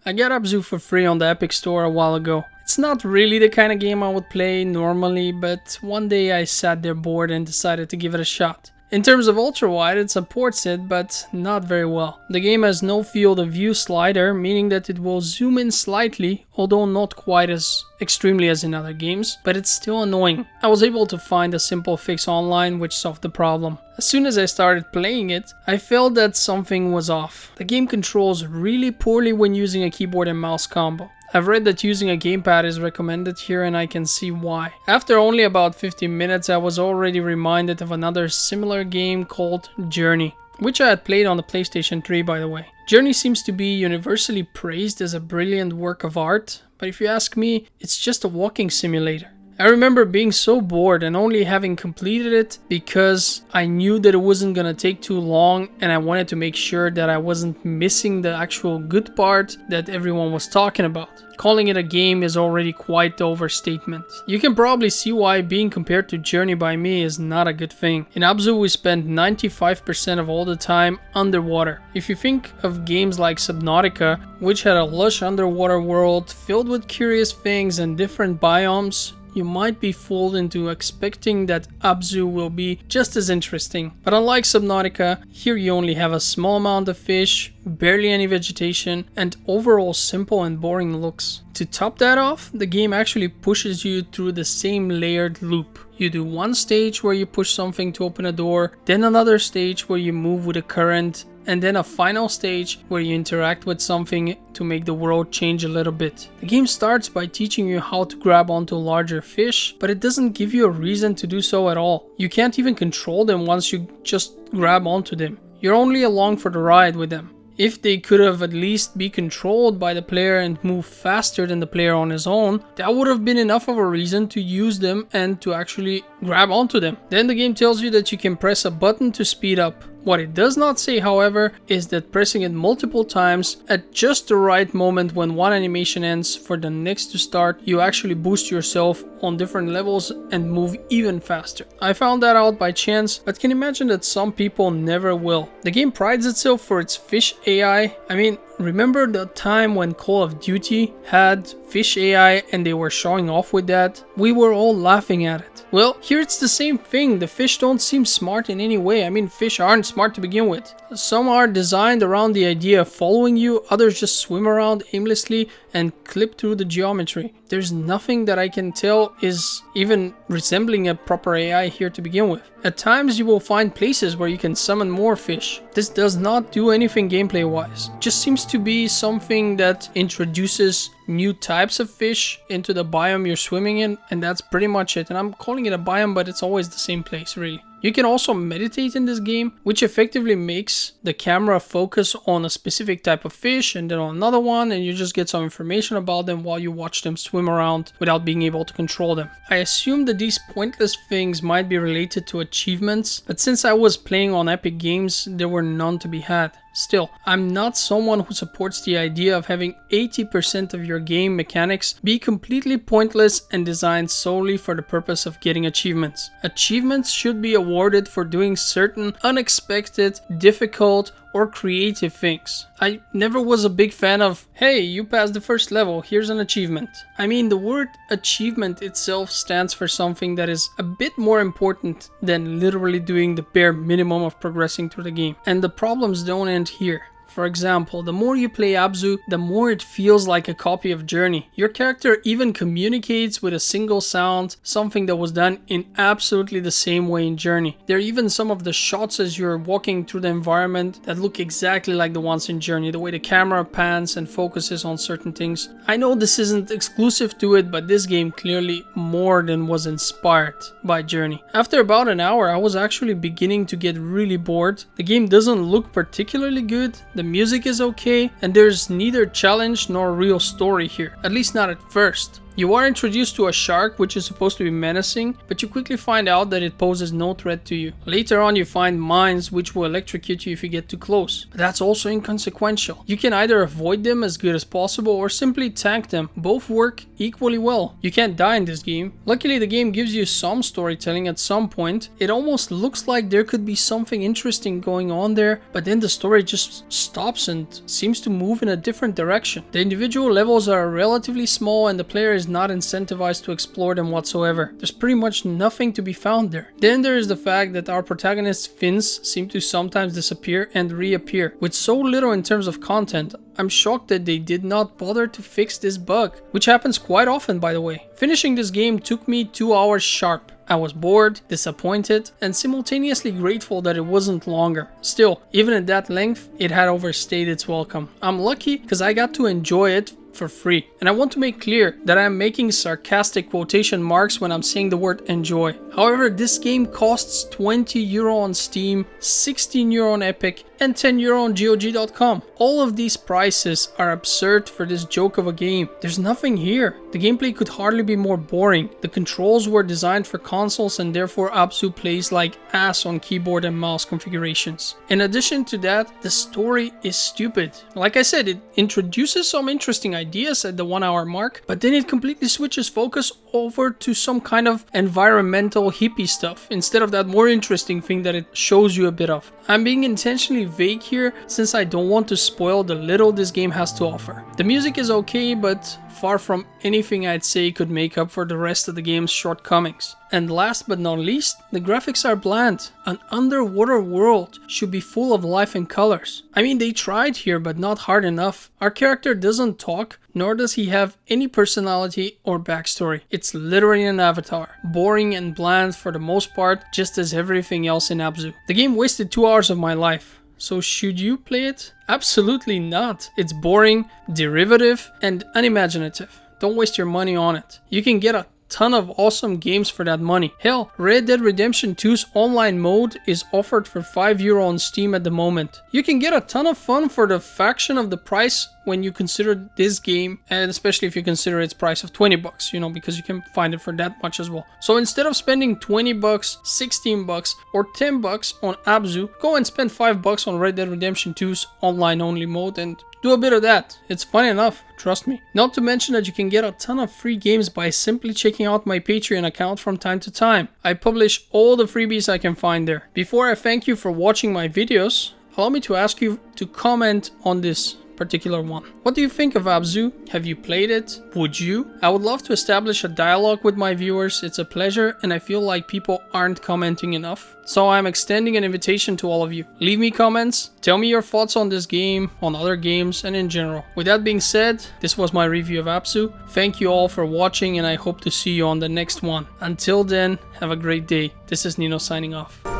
I got Abzu for free on the Epic Store a while ago. It's not really the kind of game I would play normally, but one day I sat there bored and decided to give it a shot. In terms of Ultrawide, it supports it, but not very well. The game has no field of view slider, meaning that it will zoom in slightly, although not quite as extremely as in other games, but it's still annoying. I was able to find a simple fix online which solved the problem. As soon as I started playing it, I felt that something was off. The game controls really poorly when using a keyboard and mouse combo. I've read that using a gamepad is recommended here, and I can see why. After only about 15 minutes, I was already reminded of another similar game called Journey, which I had played on the PlayStation 3 by the way. Journey seems to be universally praised as a brilliant work of art, but if you ask me, it's just a walking simulator. I remember being so bored and only having completed it because I knew that it wasn't gonna take too long, and I wanted to make sure that I wasn't missing the actual good part that everyone was talking about. Calling it a game is already quite the overstatement. You can probably see why being compared to Journey by me is not a good thing. In Abzu we spend 95% of all the time underwater. If you think of games like Subnautica, which had a lush underwater world filled with curious things and different biomes, you might be fooled into expecting that Abzu will be just as interesting. But unlike Subnautica, here you only have a small amount of fish, barely any vegetation, and overall simple and boring looks. To top that off, the game actually pushes you through the same layered loop. You do one stage where you push something to open a door, then another stage where you move with a current, and then a final stage where you interact with something to make the world change a little bit. The game starts by teaching you how to grab onto larger fish, but it doesn't give you a reason to do so at all. You can't even control them once you just grab onto them. You're only along for the ride with them. If they could have at least be controlled by the player and move faster than the player on his own, that would have been enough of a reason to use them and to actually grab onto them. Then the game tells you that you can press a button to speed up. What it does not say, however, is that pressing it multiple times at just the right moment when one animation ends for the next to start, you actually boost yourself on different levels and move even faster. I found that out by chance, but can imagine that some people never will. The game prides itself for its fish AI. I mean, remember the time when Call of Duty had fish AI and they were showing off with that? We were all laughing at it. Well, here it's the same thing. The fish don't seem smart in any way. I mean, fish aren't smart to begin with. Some are designed around the idea of following you, others just swim around aimlessly and clip through the geometry. There's nothing that I can tell is even resembling a proper AI here to begin with. At times you will find places where you can summon more fish. This does not do anything gameplay wise. Just seems to be something that introduces new types of fish into the biome you're swimming in, and that's pretty much it. And I'm calling it a biome, but it's always the same place really. You can also meditate in this game, which effectively makes the camera focus on a specific type of fish and then on another one, and you just get some information about them while you watch them swim around without being able to control them. I assume that these pointless things might be related to achievements, but since I was playing on Epic Games, there were none to be had. Still, I'm not someone who supports the idea of having 80% of your game mechanics be completely pointless and designed solely for the purpose of getting achievements. Achievements should be awarded for doing certain unexpected, difficult, or creative things. I never was a big fan of, hey, you passed the first level, here's an achievement. I mean, the word achievement itself stands for something that is a bit more important than literally doing the bare minimum of progressing through the game. And the problems don't end here. For example, the more you play Abzu, the more it feels like a copy of Journey. Your character even communicates with a single sound, something that was done in absolutely the same way in Journey. There are even some of the shots as you're walking through the environment that look exactly like the ones in Journey, the way the camera pans and focuses on certain things. I know this isn't exclusive to it, but this game clearly more than was inspired by Journey. After about an hour, I was actually beginning to get really bored. The game doesn't look particularly good. The music is okay, and there's neither challenge nor real story here, at least not at first. You are introduced to a shark which is supposed to be menacing, but you quickly find out that it poses no threat to you. Later on you find mines which will electrocute you if you get too close, but that's also inconsequential. You can either avoid them as good as possible or simply tank them. Both work equally well. You can't die in this game. Luckily the game gives you some storytelling at some point. It almost looks like there could be something interesting going on there, but then the story just stops and seems to move in a different direction. The individual levels are relatively small and the player is not incentivized to explore them whatsoever. There's pretty much nothing to be found there. Then there is the fact that our protagonist's fins seem to sometimes disappear and reappear. With so little in terms of content, I'm shocked that they did not bother to fix this bug, which happens quite often by the way. Finishing this game took me 2 hours sharp. I was bored, disappointed, and simultaneously grateful that it wasn't longer. Still, even at that length, it had overstayed its welcome. I'm lucky because I got to enjoy it for free. And I want to make clear that I am making sarcastic quotation marks when I'm saying the word enjoy. However, this game costs €20 on Steam, €16 on Epic, and €10 on GOG.com. All of these prices are absurd for this joke of a game. There's nothing here. The gameplay could hardly be more boring. The controls were designed for consoles and therefore Abzu plays like ass on keyboard and mouse configurations. In addition to that, the story is stupid. Like I said, it introduces some interesting ideas at the 1 hour mark, but then it completely switches focus over to some kind of environmental hippie stuff instead of that more interesting thing that it shows you a bit of. I'm being intentionally vague here since I don't want to spoil the little this game has to offer. The music is okay, but far from anything I'd say could make up for the rest of the game's shortcomings. And last but not least, the graphics are bland. An underwater world should be full of life and colors. I mean, they tried here, but not hard enough. Our character doesn't talk, nor does he have any personality or backstory. It's literally an avatar. Boring and bland for the most part, just as everything else in Abzu. The game wasted 2 hours of my life. So should you play it? Absolutely not. It's boring, derivative, and unimaginative. Don't waste your money on it. You can get a ton of awesome games for that money. Hell, Red Dead Redemption 2's online mode is offered for €5 on Steam at the moment. You can get a ton of fun for the fraction of the price when you consider this game, and especially if you consider its price of $20, you know, because you can find it for that much as well. So instead of spending $20, $16, or $10 on Abzu, go and spend $5 on Red Dead Redemption 2's online only mode and do a bit of that. It's fun enough, trust me. Not to mention that you can get a ton of free games by simply checking out my Patreon account from time to time. I publish all the freebies I can find there. Before I thank you for watching my videos, allow me to ask you to comment on this particular one. What do you think of Abzu? Have you played it? Would you? I would love to establish a dialogue with my viewers. It's a pleasure and I feel like people aren't commenting enough. So I'm extending an invitation to all of you. Leave me comments, tell me your thoughts on this game, on other games, and in general. With that being said, this was my review of Abzu. Thank you all for watching and I hope to see you on the next one. Until then, have a great day. This is Nino signing off.